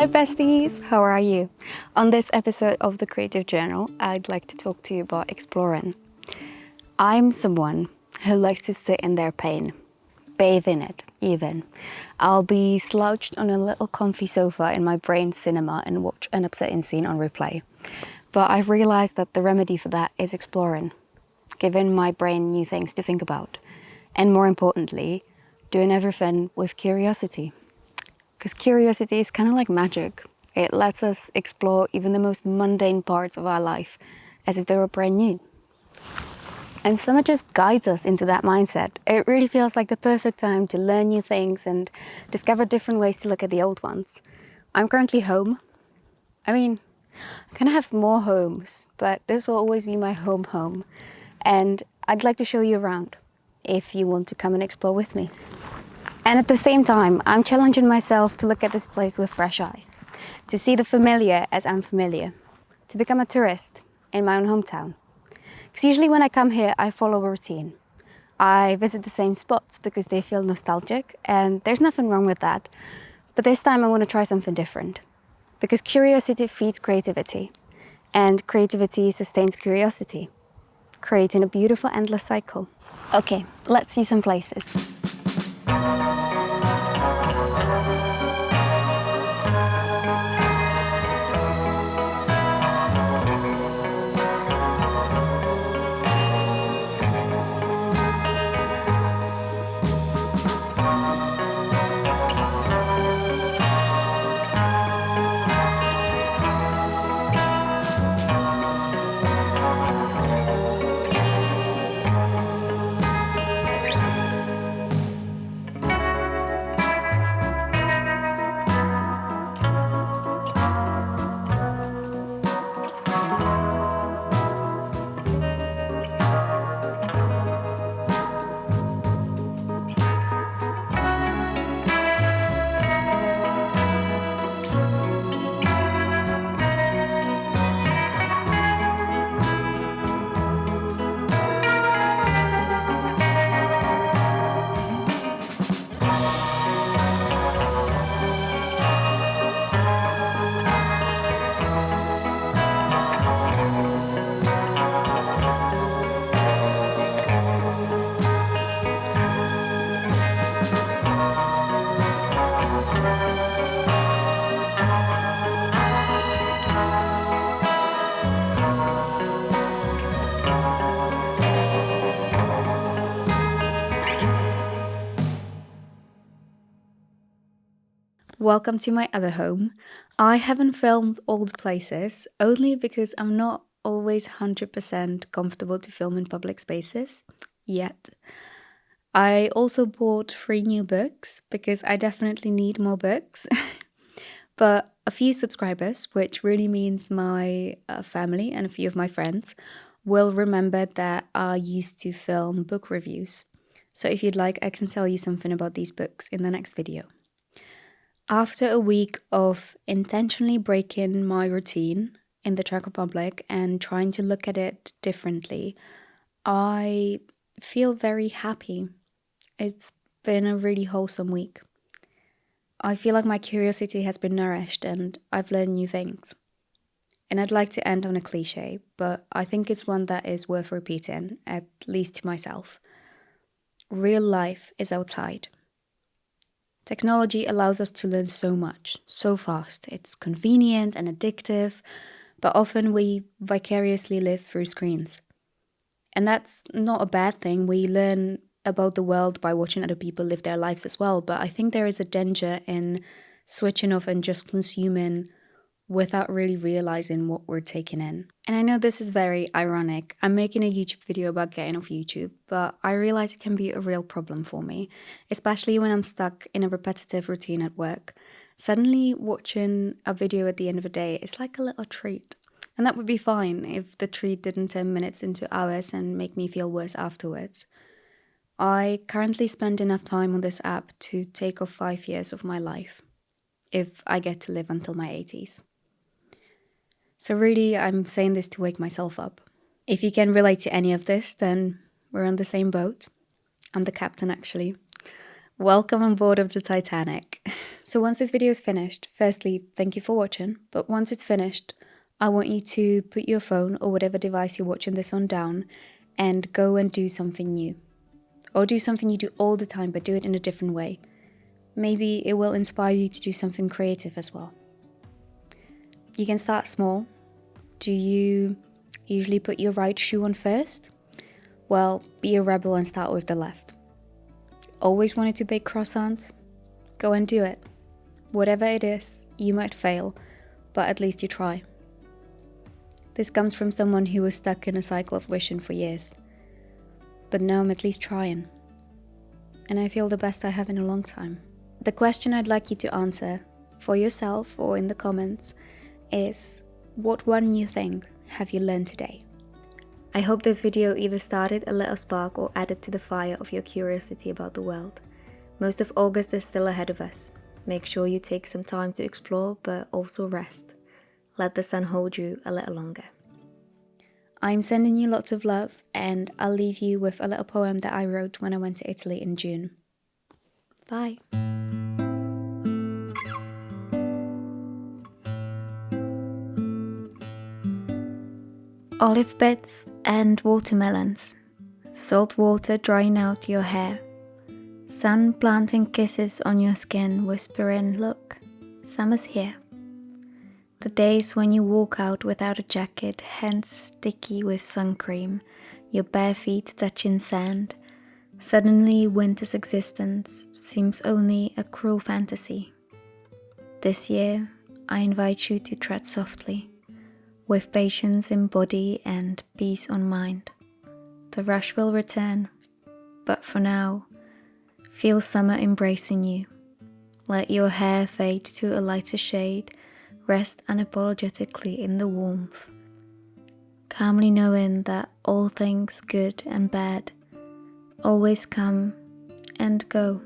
Hi besties, how are you? On this episode of the Creative Journal, I'd like to talk to you about exploring. I'm someone who likes to sit in their pain, bathe in it even. I'll be slouched on a little comfy sofa in my brain cinema and watch an upsetting scene on replay. But I've realized that the remedy for that is exploring, giving my brain new things to think about. And more importantly, doing everything with curiosity. Because curiosity is kind of like magic. It lets us explore even the most mundane parts of our life as if they were brand new. And summer just guides us into that mindset. It really feels like the perfect time to learn new things and discover different ways to look at the old ones. I'm currently home. I kind of have more homes, but this will always be my home. And I'd like to show you around if you want to come and explore with me. And at the same time, I'm challenging myself to look at this place with fresh eyes, to see the familiar as unfamiliar, to become a tourist in my own hometown. Because usually when I come here, I follow a routine. I visit the same spots because they feel nostalgic, and there's nothing wrong with that. But this time I want to try something different, because curiosity feeds creativity, and creativity sustains curiosity, creating a beautiful endless cycle. Okay, let's see some places. Welcome to my other home. I haven't filmed all the places, only because I'm not always 100% comfortable to film in public spaces, yet. I also bought 3 new books, because I definitely need more books. But a few subscribers, which really means my family and a few of my friends, will remember that I used to film book reviews. So if you'd like, I can tell you something about these books in the next video. After a week of intentionally breaking my routine in the Czech Republic and trying to look at it differently, I feel very happy. It's been a really wholesome week. I feel like my curiosity has been nourished and I've learned new things. And I'd like to end on a cliche, but I think it's one that is worth repeating, at least to myself. Real life is outside. Technology allows us to learn so much, so fast. It's convenient and addictive, but often we vicariously live through screens. And that's not a bad thing. We learn about the world by watching other people live their lives as well. But I think there is a danger in switching off and just consuming without really realizing what we're taking in. And I know this is very ironic. I'm making a YouTube video about getting off YouTube, but I realize it can be a real problem for me, especially when I'm stuck in a repetitive routine at work. Suddenly watching a video at the end of the day is like a little treat. And that would be fine if the treat didn't turn minutes into hours and make me feel worse afterwards. I currently spend enough time on this app to take off 5 years of my life, if I get to live until my 80s. So really, I'm saying this to wake myself up. If you can relate to any of this, then we're on the same boat. I'm the captain, actually. Welcome on board of the Titanic. So once this video is finished, firstly, thank you for watching, but once it's finished, I want you to put your phone or whatever device you're watching this on down and go and do something new. Or do something you do all the time, but do it in a different way. Maybe it will inspire you to do something creative as well. You can start small. Do you usually put your right shoe on first? Well, be a rebel and start with the left. Always wanted to bake croissants? Go and do it. Whatever it is, you might fail, but at least you try. This comes from someone who was stuck in a cycle of wishing for years. But now I'm at least trying. And I feel the best I have in a long time. The question I'd like you to answer, for yourself or in the comments, is what one new thing have you learned today? I hope this video either started a little spark or added to the fire of your curiosity about the world. Most of August is still ahead of us. Make sure you take some time to explore, but also rest. Let the sun hold you a little longer. I'm sending you lots of love, and I'll leave you with a little poem that I wrote when I went to Italy in June. Bye. Olive beds and watermelons, salt water drying out your hair, sun planting kisses on your skin, whispering, look, summer's here. The days when you walk out without a jacket, hands sticky with sun cream, your bare feet touching sand. Suddenly winter's existence seems only a cruel fantasy. This year, I invite you to tread softly, with patience in body and peace on mind. The rush will return, but for now, feel summer embracing you. Let your hair fade to a lighter shade, rest unapologetically in the warmth, calmly knowing that all things good and bad always come and go.